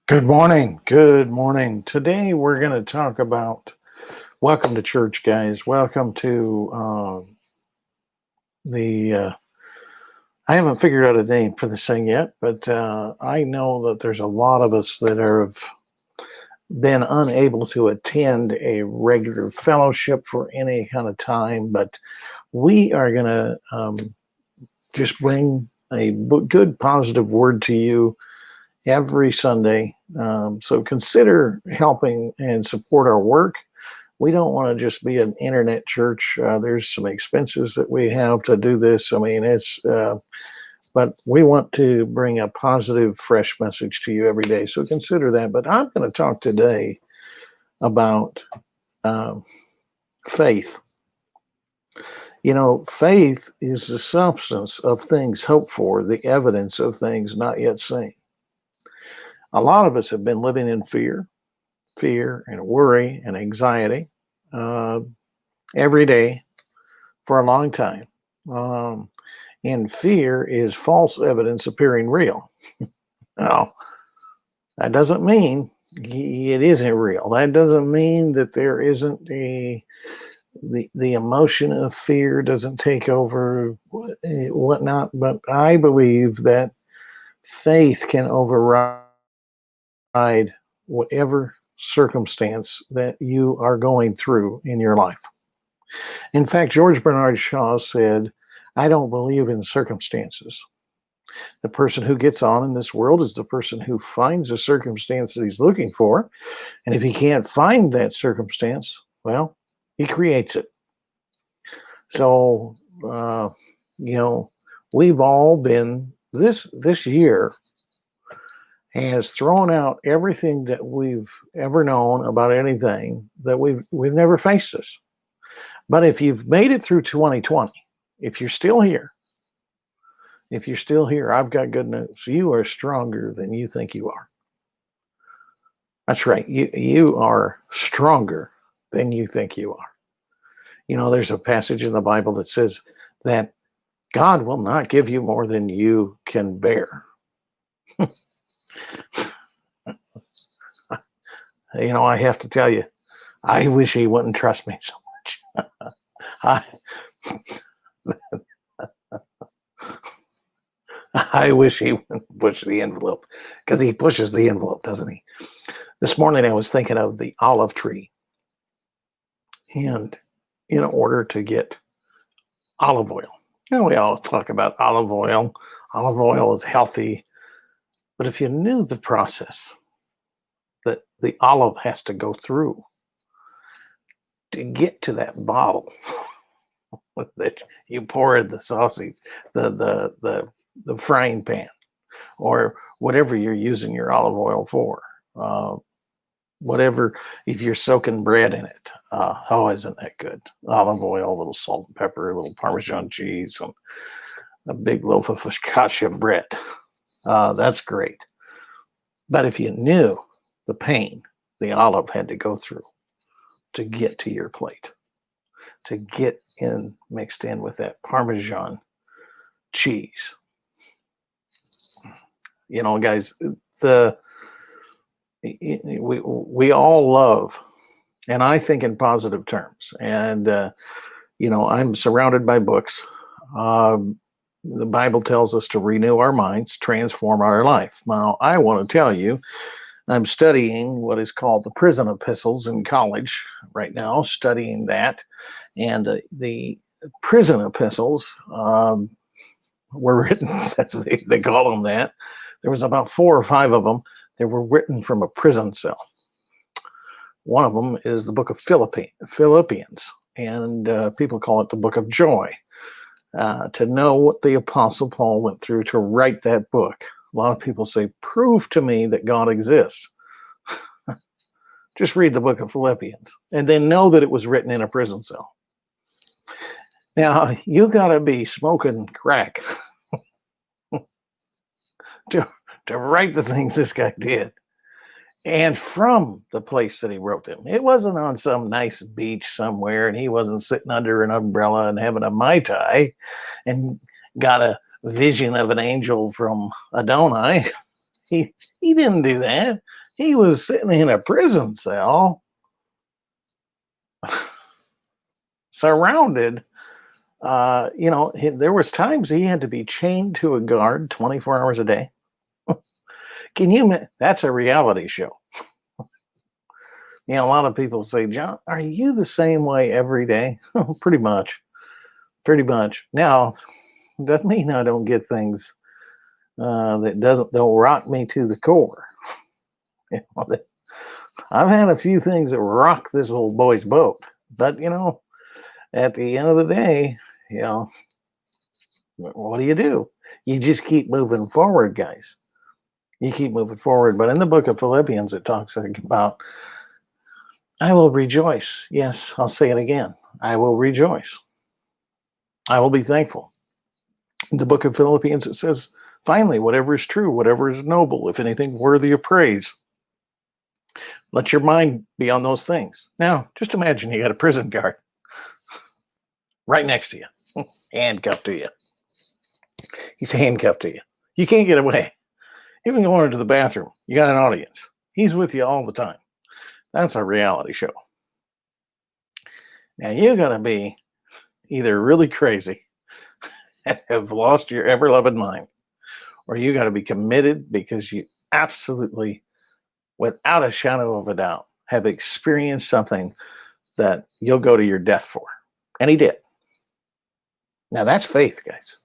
Good morning. Good morning. Today we're going to talk about welcome to church, guys. Welcome to the. I haven't figured out a name for this thing yet, but I know that there's a lot of us that have been unable to attend a regular fellowship for any kind of time, but we are going to just bring a good, positive word to you every Sunday. So consider helping and support our work. We don't want to just be an internet church. There's some expenses that we have to do this. I mean, but we want to bring a positive, fresh message to you every day. So consider that. But I'm going to talk today about uh, faith. You know, faith is the substance of things hoped for, the evidence of things not yet seen. A lot of us have been living in fear and worry and anxiety uh, every day for a long time. Um, and fear is false evidence appearing real. Now, that doesn't mean it isn't real. That doesn't mean that there isn't the emotion of fear doesn't take over whatnot. But I believe that faith can override whatever circumstance that you are going through in your life. In fact, George Bernard Shaw said, I don't believe in circumstances. The person who gets on in this world is the person who finds the circumstance that he's looking for. And if he can't find that circumstance, well, he creates it. So, uh, you know, we've all been, this year has thrown out everything that we've ever known about anything that we've never faced this. But if you've made it through 2020, if you're still here, I've got good news. You are stronger than you think you are. That's right. You are stronger than you think you are. You know, there's a passage in the Bible that says that God will not give you more than you can bear. You know, I have to tell you, I wish he wouldn't trust me so much. I, I wish he wouldn't push the envelope because he pushes the envelope, doesn't he? This morning I was thinking of the olive tree. And in order to get olive oil, you know, we all talk about olive oil. Olive oil is healthy. But if you knew the process that the olive has to go through to get to that bottle that you pour in the sausage, the frying pan, or whatever you're using your olive oil for, uh, whatever, if you're soaking bread in it, oh, isn't that good? Olive oil, a little salt and pepper, a little Parmesan cheese, and a big loaf of focaccia bread. That's great. But if you knew the pain the olive had to go through to get to your plate, to get in mixed in with that Parmesan cheese, you know, guys, the we all love, and I think in positive terms. And you know, I'm surrounded by books. Um, the Bible tells us to renew our minds, transform our life. Now, I want to tell you, I'm studying what is called the prison epistles in college right now, studying that. And the prison epistles were written, as they call them that. There was about 4 or 5 of them that were written from a prison cell. One of them is the book of Philippians, and people call it the book of joy. To know what the Apostle Paul went through to write that book. A lot of people say, prove to me that God exists. Just read the book of Philippians and then know that it was written in a prison cell. Now, you got to be smoking crack to, to write the things this guy did. And from the place that he wrote them. It wasn't on some nice beach somewhere, and he wasn't sitting under an umbrella and having a Mai Tai and got a vision of an angel from Adonai. He didn't do that. He was sitting in a prison cell, surrounded. There was times he had to be chained to a guard 24 hours a day. Can you? That's a reality show. A lot of people say, John, are you the same way every day? Pretty much. Pretty much. Now, doesn't mean I don't get things that don't rock me to the core. I've had a few things that rock this old boy's boat, but at the end of the day, what do? You just keep moving forward, guys. You keep moving forward. But in the book of Philippians, it talks about, I will rejoice. Yes, I'll say it again. I will rejoice. I will be thankful. In the book of Philippians, it says, finally, whatever is true, whatever is noble, if anything worthy of praise, let your mind be on those things. Now, just imagine you got a prison guard right next to you, handcuffed to you. He's handcuffed to you. You can't get away. Even going into the bathroom, you got an audience. He's with you all the time. That's a reality show. Now, you got to be either really crazy, have lost your ever-loving mind, or you got to be committed because you absolutely, without a shadow of a doubt, have experienced something that you'll go to your death for. And he did. Now, that's faith, guys.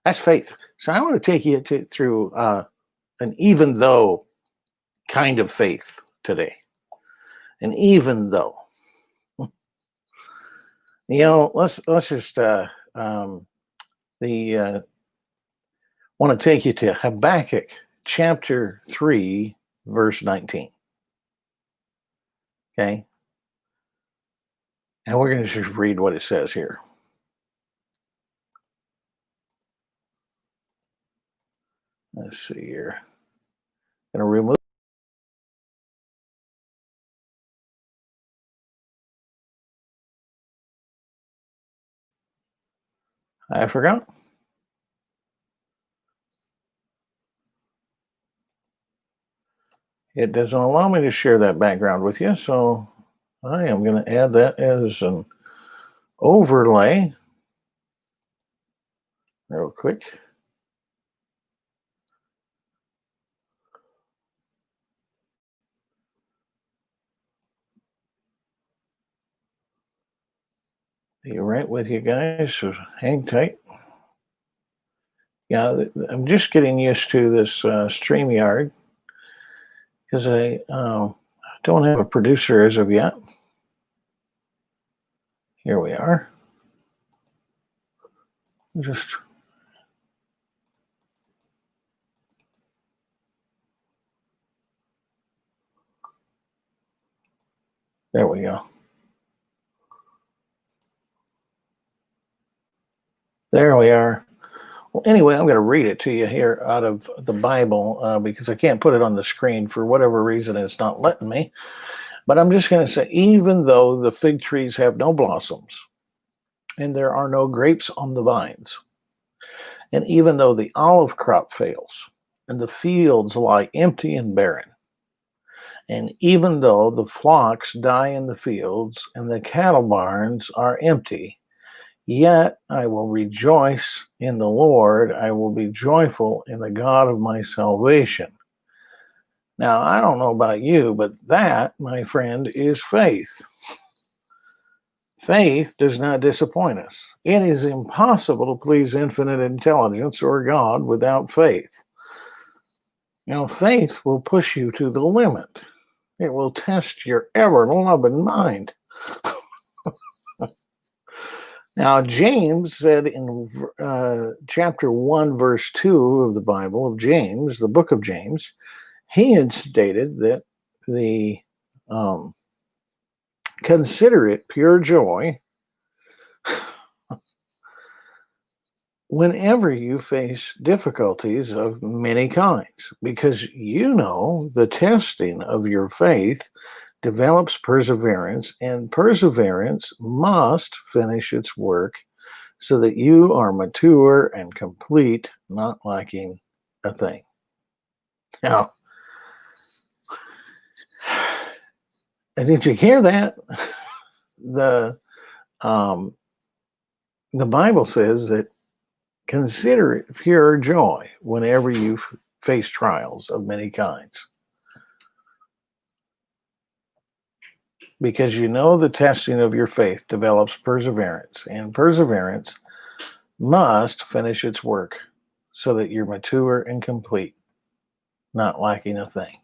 That's faith. So I want to take you through an even though kind of faith today. And even though, let's just want to take you to Habakkuk chapter 3, verse 19. Okay. And we're going to just read what it says here. Let's see here. I'm going to remove. I forgot. It doesn't allow me to share that background with you, so I am going to add that as an overlay real quick. Be right with you guys, so hang tight. Yeah, I'm just getting used to this StreamYard because I don't have a producer as of yet. Here we are. Just there we go. There we are. Well, anyway, I'm going to read it to you here out of the Bible because I can't put it on the screen for whatever reason. It's not letting me. But I'm just going to say, even though the fig trees have no blossoms and there are no grapes on the vines, and even though the olive crop fails and the fields lie empty and barren, and even though the flocks die in the fields and the cattle barns are empty, yet I will rejoice in the Lord. I will be joyful in the God of my salvation. Now, I don't know about you, but that, my friend, is faith. Faith does not disappoint us. It is impossible to please infinite intelligence or God without faith. Faith will push you to the limit. It will test your ever-loving mind. Now, James said in chapter 1, verse 2 of the Bible of James, the book of James, he had stated that the consider it pure joy whenever you face difficulties of many kinds, because the testing of your faith develops perseverance, and perseverance must finish its work so that you are mature and complete, not lacking a thing. Now, and did you hear that? The um, the Bible says that consider it pure joy whenever you face trials of many kinds, because you know the testing of your faith develops perseverance, and perseverance must finish its work so that you're mature and complete, not lacking a thing.